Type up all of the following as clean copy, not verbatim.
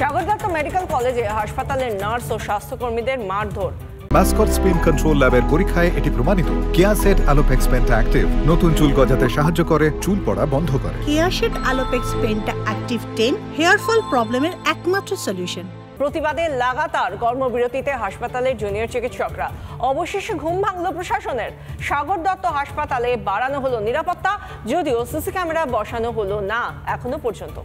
Sagar Dutta medical কলেজে হাসপাতালের nurse ও স্বাস্থ্যকর্মীদের মারধর। মাস্কট স্পিন কন্ট্রোল ল্যাবের পরীক্ষায় এটি প্রমাণিত। কেয়াসেট অ্যালোপেক্স পেন্টা অ্যাক্টিভ নতুন চুল গজাতে সাহায্য করে, চুল পড়া বন্ধ করে। কেয়াসেট অ্যালোপেক্স পেন্টা অ্যাক্টিভ 10 হেয়ার ফল প্রবলেমের একমাত্র সলিউশন। প্রতিবাদে লাগাতার কর্মবিরতিতে হাসপাতালের জুনিয়র চিকিৎসকরা। অবশেষে ঘুম ভাঙল প্রশাসনের। সাগর দত্ত হাসপাতালে বাড়ানো হলো নিরাপত্তা, যদিও সিসি ক্যামেরা বসানো হলো না এখনো পর্যন্ত।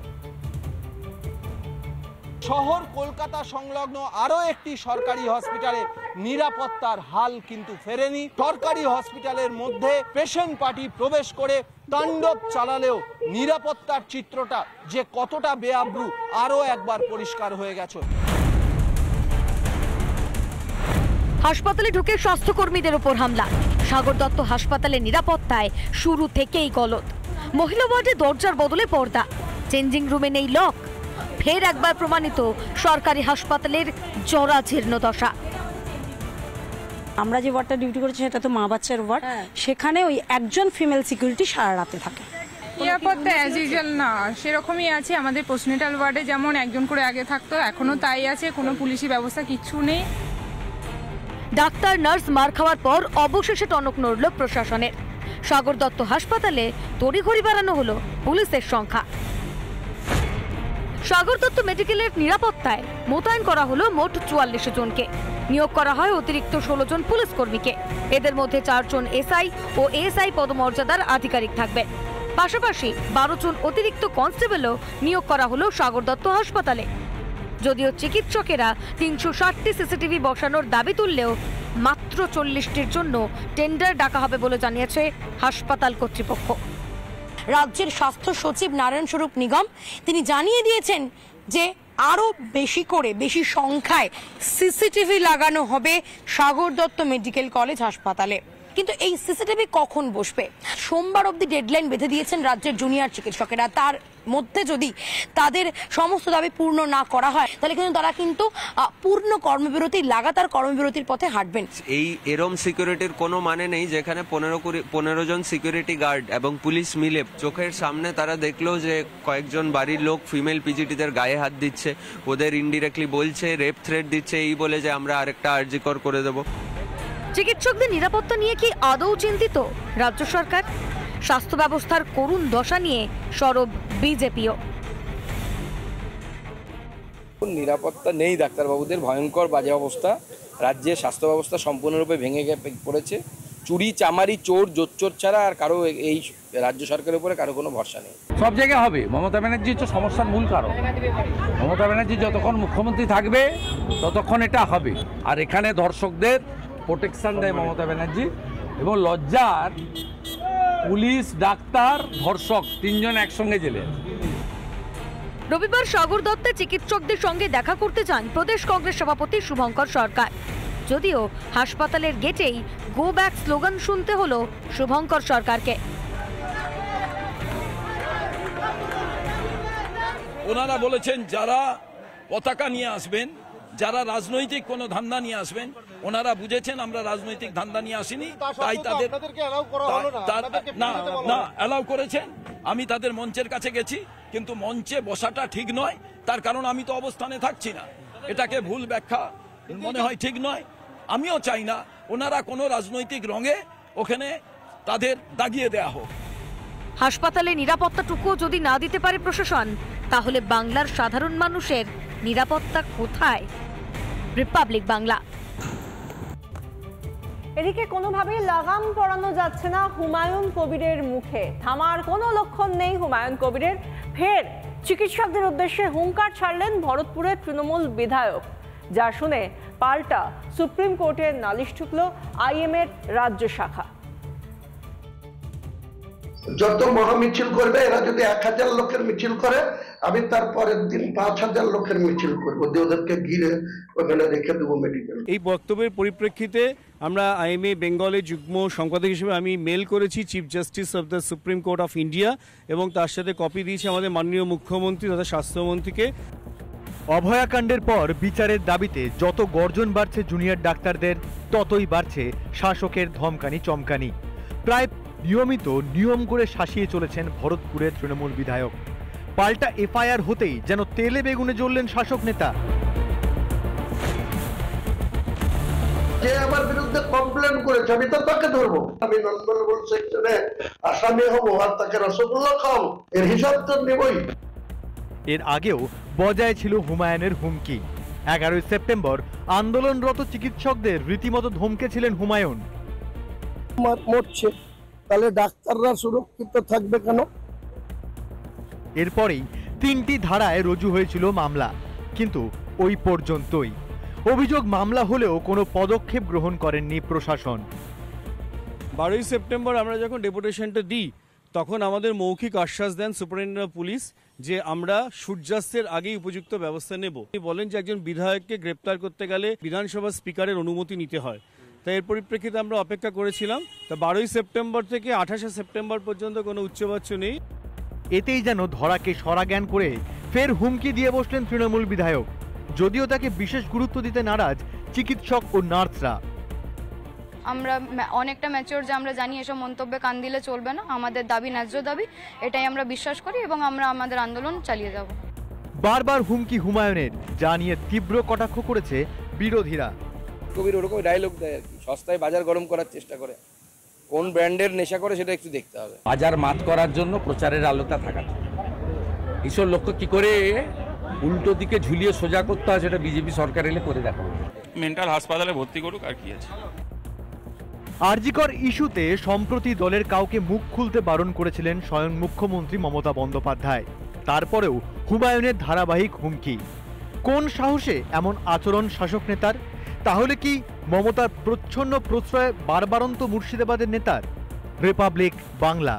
শহর কলকাতা সংলগ্ন আরো একটি সরকারি হসপিটালে নিরাপত্তার হাল কিন্তু ফেরেনি। সরকারি হসপিটালের মধ্যে পেশেন্ট পার্টি প্রবেশ করে তাণ্ডব চালালেও নিরাপত্তার চিত্রটা যে কতটা বেআব্রু আরো একবার পরিষ্কার হয়ে গেছে। হাসপাতালে ঢুকে স্বাস্থ্যকর্মীদের উপর হামলা। সাগর দত্ত হাসপাতালের নিরাপত্তায় শুরু থেকেই গলদ। মহিলা ওয়ার্ডে দরজার বদলে পর্দা, চেঞ্জিং রুমে নেই লক। ফের একবার প্রমাণিত সরকারি হাসপাতালের জরাজীর্ণ দশা। আমরা যে ওয়ার্ডটা ডিউটি করেছি সেটা তো মা বাচ্চার ওয়ার্ড, সেখানে ওই একজন ফিমেল সিকিউরিটি সারা রাতে থাকে। নিরাপত্তা অ্যাজ ইউজুয়াল না, সেরকমই আছে। আমাদের পোস্টনেটাল ওয়ার্ডে যেমন একজন করে আগে থাকতো, এখনো তাই আছে। কোনো পুলিশি ব্যবস্থা কিচ্ছু নেই। ডাক্তার নার্স মার খাওয়ার পর অবশেষে টনক নড়ল প্রশাসনের। সাগর দত্ত হাসপাতালে তড়িঘড়ি বাড়ানো হলো পুলিশের সংখ্যা। সাগর দত্ত মেডিকেলের নিরাপত্তায় মোতায়েন করা হলো মোট 44 জনকে। নিয়োগ করা হয় অতিরিক্ত 16 জন পুলিশ কর্মীকে। এদের মধ্যে 4 জন এসআই ও এএসআই পদমর্যাদার আধিকারিক থাকবে। পাশাপাশি 12 জন অতিরিক্ত কনস্টেবলও নিয়োগ করা হলো সাগর দত্ত হাসপাতালে। যদিও চিকিৎসকেরা 360টি সিসিটিভি বসানোর দাবি তুললেও মাত্র 40টির জন্য টেন্ডার ডাকা হবে বলে জানিয়েছে হাসপাতাল কর্তৃপক্ষ। রাজ্যের স্বাস্থ্য সচিব নারায়ণ স্বরূপ নিগম তিনি জানিয়ে দিয়েছেন যে আরো বেশি সংখ্যায় সিসিটিভি লাগানো হবে সাগর দত্ত মেডিকেল কলেজ হাসপাতালে। কিন্তু এই সিসিটিভি কখন বসবে? সোমবার অবধি ডেডলাইন বেঁধে দিয়েছেন রাজ্যের জুনিয়র চিকিৎসকেরা। তার মধ্যে যদি তাদের সমস্ত দাবি পূর্ণ না করা হয় তাহলে কিন্তু তারা পূর্ণ কর্মবিরতি, লাগাতার কর্মবিরতির পথে হাঁটবেন। এই এরম সিকিউরিটির কোনো মানে নেই যেখানে 15 জন সিকিউরিটি গার্ড এবং পুলিশ মিলে চোখের সামনে তারা দেখলো যে কয়েকজন বাড়ির লোক ফিমেল পিজিটিদের গায়ে হাত দিচ্ছে, ওদের ইনডিরেক্টলি বলছে, রেপ থ্রেট দিচ্ছে, এই বলে যে আমরা আরেকটা আরজিকর করে দেবো। চিকিৎসকদের নিরাপত্তা নিয়ে কি আদৌ চিন্তিত রাজ্য সরকার? স্বাস্থ্য ব্যবস্থার করুণ দশা নিয়ে সরব বিজেপিও। নিরাপত্তা নেই, ডাক্তারবাবুদের ভয়ঙ্কর বাজে অবস্থা। রাজ্যের স্বাস্থ্য ব্যবস্থা সম্পূর্ণরূপে ভেঙে পড়েছে। চুরি চামারি চোর জোচ্চোর ছাড়া আর কারো এই রাজ্য সরকারের উপরে কারো কোনো ভরসা নেই। সব জায়গায় হবে। মমতা ব্যানার্জি হচ্ছে সমস্যার মূল কারণ। মমতা ব্যানার্জি যতক্ষণ মুখ্যমন্ত্রী থাকবে ততক্ষণ এটা হবে। আর এখানে ধর্ষকদের প্রোটেকশন দেয় মমতা ব্যানার্জি, এবং লজ্জার পুলিশ, ডাক্তার, ধর্ষক 3 জন একসঙ্গে জেলে। রবিবার সাগর দত্তে চিকিৎসকদের সঙ্গে দেখা করতে যান প্রদেশ কংগ্রেস সভাপতি শুভঙ্কর সরকার। যদিও হাসপাতালের গেটেই গো ব্যাক স্লোগান শুনতে হলো শুভঙ্কর সরকারকে। ওনারা বলেছেন যারা পতাকা নিয়ে আসবেন, যারা রাজনৈতিক কোনো ধান্দা নিয়ে আসবেন, ওনারা বুঝেছেন আমরা রাজনৈতিক ধান্দা নিয়ে আসিনি, তাই তাদের না অ্যালাউ করেছেন। আমি তাদের মঞ্চের কাছে গেছি, কিন্তু মঞ্চে বসাটা ঠিক নয়। তার কারণ আমি তো অবস্থানে থাকছি না। এটাকে ভুল ব্যাখ্যা মনে হয় ঠিক নয়। আমিও চাই না ওনারা কোনো রাজনৈতিক রঙে ওখানে তাদের দাগিয়ে দেয়া হোক। হাসপাতালে নিরাপত্তাটুকু যদি না দিতে পারে প্রশাসন, তাহলে বাংলার সাধারণ মানুষের নিরাপত্তা কোথায়? রিপাবলিক বাংলা। এদিকে কোনোভাবেই লাগাম পরানো যাচ্ছে না হুমায়ুন কবিরের মুখে। থামার কোনো লক্ষণ নেই হুমায়ুন কবিরের। ফের চিকিৎসকদের উদ্দেশ্যে হুঙ্কার ছাড়লেন ভরতপুরের তৃণমূল বিধায়ক, যা শুনে পাল্টা সুপ্রিম কোর্টের নালিশ ঠুকল আইএমএর রাজ্য শাখা। যত মহামিছিল করবে, এরা যদি 1000 লোকের মিছিল করে, আমি তারপরের দিন 5000 লোকের মিছিল করবো, ওদেরকে ঘিরে ওখানে রেখে দেবো মেডিকেল। এই বক্তব্যের পরিপ্রেক্ষিতে আমরা আইএমএ বেঙ্গলের যুগ্ম সম্পাদক হিসেবে আমি মেল করেছি chief justice of the supreme court of India, এবং তার সাথে কপি দিয়েছি আমাদের মাননীয় মুখ্যমন্ত্রী তথা স্বাস্থ্যমন্ত্রীকে। অভয়াকাণ্ডের পর বিচারের দাবিতে যত গর্জন বাড়ছে জুনিয়র ডাক্তারদের, ততই বাড়ছে শাসকের ধমকানি চমকানি। প্রায় নিয়মিত নিয়ম করে শাসিয়ে চলেছেন ভরতপুরের তৃণমূল বিধায়ক। পাল্টা এফআইআর হতেই যেন তেলে বেগুনে জ্বললেন শাসক নেতা। যে আমার বিরুদ্ধে কমপ্লেন করেছে আমি তো তাকে ধরবো, আমি নন সেকশনে আসামি হবো আর তাকে রসগোল্লা খাও, এর হিসাব তো নেবই। এর আগেও বজায় ছিল হুমায়ুনের হুমকি। 11ই সেপ্টেম্বর আন্দোলনরত চিকিৎসকদের রীতিমতো ধমকেছিলেন হুমায়ুন। মরছে, তাহলে ডাক্তাররা সুরক্ষিত থাকবে কেন? এরপরেই 3টি ধারায় রুজু হয়েছিল মামলা, কিন্তু ওই পর্যন্তই। অভিযোগ মামলা হলেও কোনো পদক্ষেপ গ্রহণ করেননি প্রশাসন। 12ই সেপ্টেম্বর আমরা যখন ডেপুটেশনটা দিই তখন আমাদের মৌখিক আশ্বাস দেন সুপারিনটেন্ডেন্ট অফ পুলিশ যে আমরা সূর্যাস্তের আগেই উপযুক্ত ব্যবস্থা নেব। বলেন যে একজন বিধায়ককে গ্রেপ্তার করতে গেলে বিধানসভা স্পিকারের অনুমতি নিতে হয়। তাই এর পরিপ্রেক্ষিতে আমরা অপেক্ষা করেছিলাম। তা 12ই সেপ্টেম্বর থেকে 28শে সেপ্টেম্বর পর্যন্ত কোনো উচ্চবাচ্য নেই। এতেই যেন ধরাকে সরাজ্ঞান করে ফের হুমকি দিয়ে বসলেন তৃণমূল বিধায়ক, যদিও তাকে বিশেষ গুরুত্ব দিতে নারাজ চিকিৎসক ও নার্সরা। আমরা অনেকটা ম্যাচিওর যে আমরা জানি এসব মন্তব্যে কান দিলে চলবে না, আমাদের দাবি ন্যায্য দাবি, এটাই আমরা বিশ্বাস করি এবং আমরা আমাদের আন্দোলন চালিয়ে যাব। বারবার হুমকি হুমায়ুনের, যা নিয়ে তীব্র কটাক্ষ করেছে বিরোধীরা। কবির ওরকম ডায়লগ দেয় আর কি, সস্তায় বাজার গরম করার চেষ্টা করে। কোন ব্র্যান্ডের নেশা করে সেটা একটু দেখতে হবে। বাজার মাত করার জন্য প্রচারের আলোতা থাকা, এইসব লক্ষ্য কি করে উল্টো দিকে ঝুলিয়ে সোজা করতে হয় সেটা বিজেপি সরকার এলে করে দেখাবো। মেন্টাল হাসপাতালে ভর্তি করুক, আর কি আছে। আরজিকর ইস্যুতে সম্প্রতি দলের কাউকে মুখ খুলতে বারণ করেছিলেন স্বয়ং মুখ্যমন্ত্রী মমতা বন্দ্যোপাধ্যায়। তারপরেও হুমায়ুনের ধারাবাহিক হুমকি। কোন সাহসে এমন আচরণ শাসক নেতার? তাহলে কি মমতার প্রচ্ছন্ন প্রশ্রয়ে বারবারন্ত মুর্শিদাবাদের নেতার? রিপাবলিক বাংলা।